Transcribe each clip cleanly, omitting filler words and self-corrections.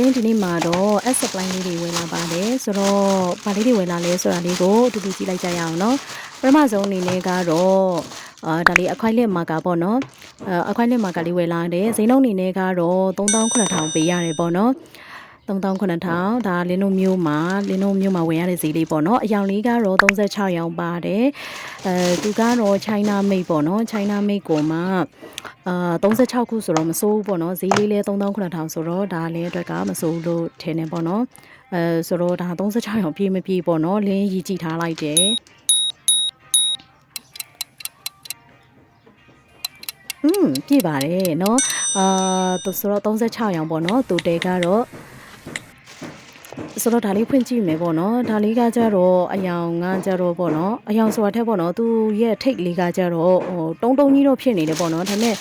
င်းဒီနေ့မှာတော့ S supply လေးတွေဝင်လာပါတယ်ဆိုတော့ဘာလေးတွေဝင်လာလဲဆိုတာလေးကိုတူတူကြည့်လိုက်ကြရအောင်နော်ပထမဆုံးအနေနဲ့ကတော့ဒါလေးအခွိုက်လက်မာကာပေါ့နော်အခွိုက်လက်မာကာလေးဝယ်လာတယ်ဈေးနှုန်းအနေနဲ့ကတော့39,000ပေးရတယ်ပေါ့နော်39,000ဒါလင်းတို့မျိုးမှာဝယ်ရတဲ့ဈေးလေးပေါ့နော်အယောင်လေးကတော့36ရောင်ပါတယ်သူကတော့ China made ပေါ့နော် China made ကိုမှ36ခုဆိုတော့မစိုးဘူးပေါ့နော်ဈေးလေးလဲ39,000ဆိုတော့ဒါလည်းအတွက်ကမစိုးဘူးလို့ထင်နေပေါ့နော်ဆိုတော့ဒါ36ရောင်ပြည့်မပြည့်ပေါ့နော်လင်းရီကြည့်ထားလိုက်တယ်ပြည့်ပါတယ်เนาะဆိုတော့36ရောင်ပေါ့နော်တူတဲကတော့ဆိုတော့ဒါလေးဖွင့်ကြည့်မယ်ပေါ့နော်ဒါလေးကကြတော့အယောင်ကကြတော့ပေါ့နော်အယောင်ဆိုတာထက်ပေါ့နော်သူရဲ့ထိတ်လေးကကြတော့တုံးကြီးတော့ဖြစ်နေတယ်ပေါ့နော်ဒါပေမဲ့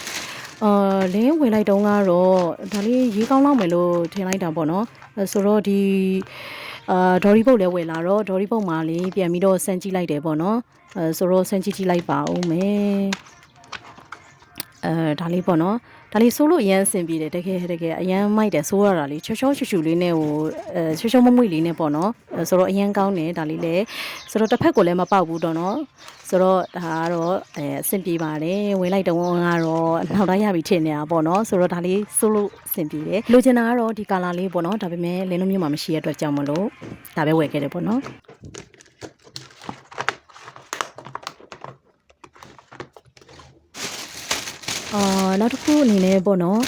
လင်းဝင်လိုက်တုန်းကတော့ဒါလေးရေးကောင်းလောက်မယ်လို့ထင်လိုက်တာပေါ့နော်ဆိုတော့ဒီဒေါ်ရီပုတ်လည်းဝယ်လာတော့ဒေါ်ရီပုတ်မှာလေးပြန်ပြီးတော့စမ်းကြည့်လိုက်တယ်ပေါ့နော်ဆိုတော့စမ်းကြည့်လိုက်ပါဦးမယ်ဒါလေးပေါ့နော်ဒါလေးဆိုးလို့အရန်အဆင်ပြေတယ်တကယ်အရန်မိုက်တယ်ဆိုးရတာလေးချောချူလေးနဲ့ဟိုချောမွေ့လေးနဲ့ပေါ့နော်ဆိုတော့အရန်ကောင်းတယ်ဒါလေးလည်းဆိုတော့တစ်ဖက်ကိုလည်းမပေါက်ဘူးတော့နော်ဆိုတော့ဒါကတော့အဆင်ပြေပါတယ်ဝင်လိုက်တော့ကတော့နောက်တိုင်းရပြီထင်နေတာပေါ့နော်ဆိုတော့ဒါလေးဆိုးလို့အဆင်ပြေတယ်လိုချင်တာကတော့ဒီကာလာလေးပေါ့နော်ဒါပေမဲ့လင်းလုံးမျိုးမှာမရှိရတဲ့အတွက်ကြောင့်မလို့ဒါပဲဝယ်ခဲ့တယ်ပေါ့နော်နောက်တစ်ခုအနေနဲ့ပေါ့နော်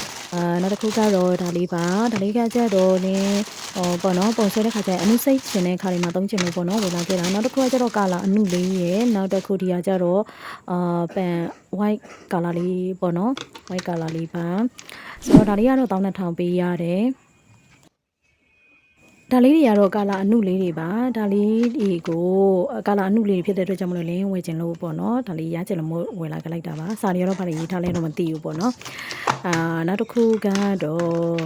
နောက်တစ်ခုကတော့ဒါလေးပါဒါလေးကကြတော့နင်းပေါ့နော်ပုံဆွဲတဲ့ခါကျရင်အနုစိတ်ရှင်တဲ့ခါလေးမှာသုံးချင်လို့ပေါ့နော်ဝယ်လာခဲ့တာနောက်တစ်ခုကကြတော့ကာလာအနုလေးရယ်နောက်တစ်ခုဒီကကြတော့ပန် white ကာလာလေးပေါ့နော် white ကာလာလေးပါဆိုတော့ဒါလေးကတော့12,000ပေးရတယ်ဒါလေးတွေကတော့ကာလာအနုလေးတွေပါဒါလေးတွေကိုကာလာအနုလေးတွေဖြစ်တဲ့အတွက်ကြောင့်မလို့လင်းဝယ်ချင်လို့ပေါ့နော်ဒါလေးရချင်လို့ဝယ်လာခဲ့လိုက်တာပါစာရီကတော့ဘာလို့ရေးထားလဲတော့မသိဘူးပေါ့နော်နောက်တစ်ခုကတော့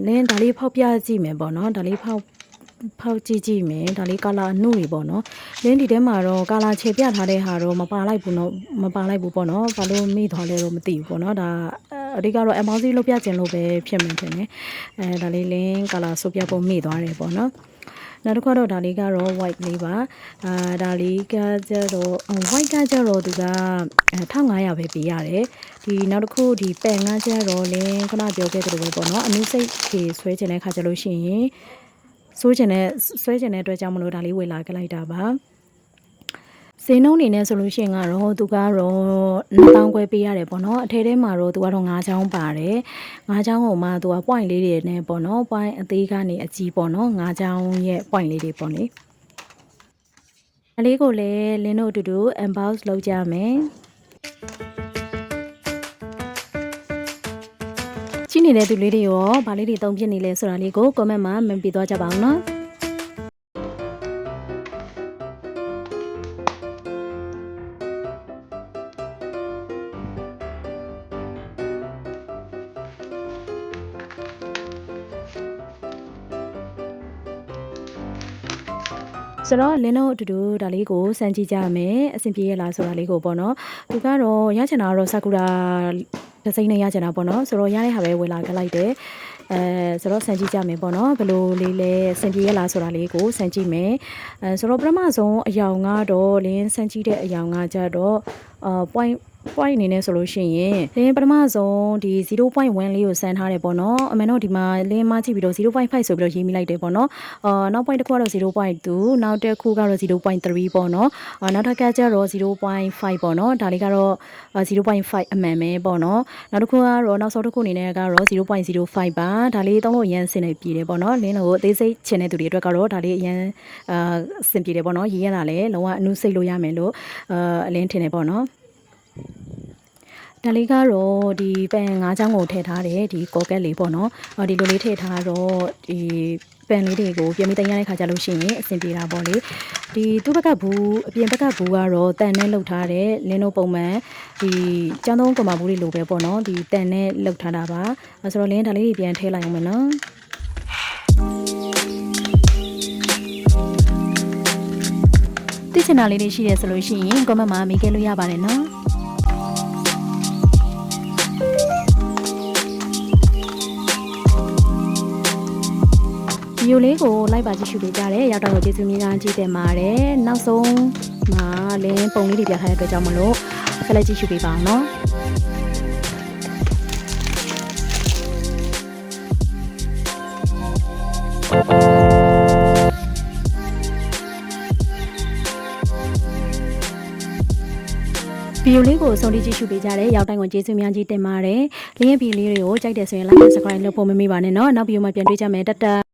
လင်းဒါလေးဖောက်ပြကြည့်မယ်ပေါ့နော်ဒါလေးဖောက်ကြည့်မယ်ဒါလေးကာလာအနုတွေပေါ့နော်လင်းဒီထဲမှာတော့ကာလာခြေပြထားတဲ့ဟာတော့မပါလိုက်ဘူးပေါ့နော်ဘာလို့မေ့သွားလဲတော့မသိဘူးပေါ့နော်ဒါအဓိကတော့ emoji လုပ်ပြခြင်းလို့ပဲဖြစ်မှန်တယ်ဒါလေးလင်းကာလာဆိုပြဖို့မေ့သွားတယ်ပေါ့နော်နောက်တစ်ခါတော့ဒါလေးကတော့ white လေးပါဒါလေးကကျတော့ white ကကျတော့သူက1500ပဲပေးရတယ်ဒီနောက်တစ်ခုဒီပန်ကကျတော့လင်းခဏပြောခဲ့သလိုပဲပေါ့နော်အနုစိတ်တွေဆွဲခြင်းတဲ့ခါကျလို့ရှိရင်ဆွဲခြင်းတဲ့အတွက်ကြောင့်မလို့ဒါလေးဝယ်လာခဲ့လိုက်တာပါဈေးနှုန်းအနေနဲ့ဆိုလို့ရှိရင်ကတော့သူကတော့2000ခွဲပေးရတယ်ပေါ့နော်အထဲထဲမှာတော့သူကတော့9ချောင်းပါတယ်9ချောင်းကိုမှသူက point လေးတွေနဲ့ပေါ့နော် point အသေးကနေအကြီးပေါ့နော်9ချောင်းရဲ့ point လေးတွေပေါ့လေအလေးကိုလည်းလင်းတို့အတူတူ unbox လုပ်ကြမယ်ကြည့်နေတဲ့သူလေးတွေရောဗာလေးတွေသုံးပြနေလဲဆိုတာလေးကို comment မှာမပြသွားကြပါအောင်နော်ဆိုတော့လင်းတို့အတူတူဒါလေးကိုစမ်းကြည့်ကြမယ်အဆင်ပြေရလားဆိုတာလေးကိုပေါ့နော်သူကတော့ရချင်တာကတော့ဆာကူရာတစ်စိမ့်နဲ့ရချင်တာပေါ့နော်ဆိုတော့ရတဲ့ဟာပဲဝယ်လာခဲ့လိုက်တယ်ဆိုတော့စမ်းကြည့်ကြမယ်ပေါ့နော်ဘယ်လိုလေးလဲစမ်းကြည့်ရလားဆိုတာလေးကိုစမ်းကြည့်မယ်ဆိုတော့ပထမဆုံးအယောင်ကတော့လင်းစမ်းကြည့်တဲ့အယောင်ကကြတော့point အနေနဲ့ဆိုလို့ရှိရင်လင်းပထမဆုံးဒီ 0.1 လေးကိုစမ်းထားတယ်ပေါ့နော်အမှန်တော့ဒီမှာလင်းမကြည့်ပြီးတော့ 0.5 ဆိုပြီးတော့ရေးမိလိုက်တယ်ပေါ့နော်နောက် point တစ်ခုကတော့ 0.2 နောက်တစ်ခုကတော့ 0.3 ပေါ့နော်နောက်တစ်ခါကျတော့ 0.5 ပေါ့နော်ဒါလေးကတော့ 0.5 အမှန်ပဲပေါ့နော်နောက်တစ်ခုကတော့နောက်ဆုံးတစ်ခုအနေနဲ့ကတော့ 0.05 ပါဒါလေးသုံးလို့အရင်စင်နေပြည်တယ်ပေါ့နော်လင်းတို့အသေးစိတ်ချင်တဲ့သူတွေအတွက်ကတော့ဒါလေးအရင်စင်ပြည်တယ်ပေါ့နော်ရေးရတာလည်းလုံးဝအနုစိတ်လို့ရမယ်လို့အလင်းထင်တယ်ပေါ့နော်ဒါလေးကတော့ဒီပန်9ချောင်းကိုထည့်ထားတယ်ဒီကောကက်လေးပေါ့နော်ဒီလိုလေးထည့်ထားတော့ဒီပန်လေးတွေကိုပြင်ပြီးတင်ရတဲ့ခါကျလို့ရှိရင်အဆင်ပြေတာပေါ့လေဒီသူ့ဘက်ကဘူးအပြင်ဘက်ကဘူးကတော့တန်နဲ့လှုပ်ထားတယ်လင်းတို့ပုံမှန်ဒီကျန်းသုံးကမာဘူးတွေလိုပဲပေါ့နော်ဒီတန်နဲ့လှုပ်ထားတာပါဆိုတော့လင်းဒါလေးတွေပြန်ထည့်လိုက်အောင်မယ်နော်သိချင်တာလေးတွေရှိတယ်ဆိုလို့ရှိရင် comment မှာမေးခဲ့လို့ရပါတယ်နော် ီယိုလေးကိုလိုက်ပါကြည့်ရှုပေးကြတဲ့ရောက်တော့ကျေးဇူးများကြီးတင်ပါတယ်နောက်ဆုံးမှာလင်းပုံလေးတွေပြထားတဲ့အတွက်ကြောင့်မလို့ဆက်လက်ကြည့်ရှုပေးပါအောင်နော်ဗီဒီယိုလေးကိုဆုံးဖြတ်ကြည့်ရှုပေးကြတဲ့ရောက်တိုင်းကိုကျေးဇူးများကြီးတင်ပါတယ်။လင်းရဲ့ဗီဒီယိုလေးတွေကိုကြိုက်တယ်ဆိုရင် like and subscribe လုပ်ဖို့မမေ့ပါနဲ့နော်။နောက်ဗီဒီယိုမှာပြန်တွေ့ကြမယ်တတ်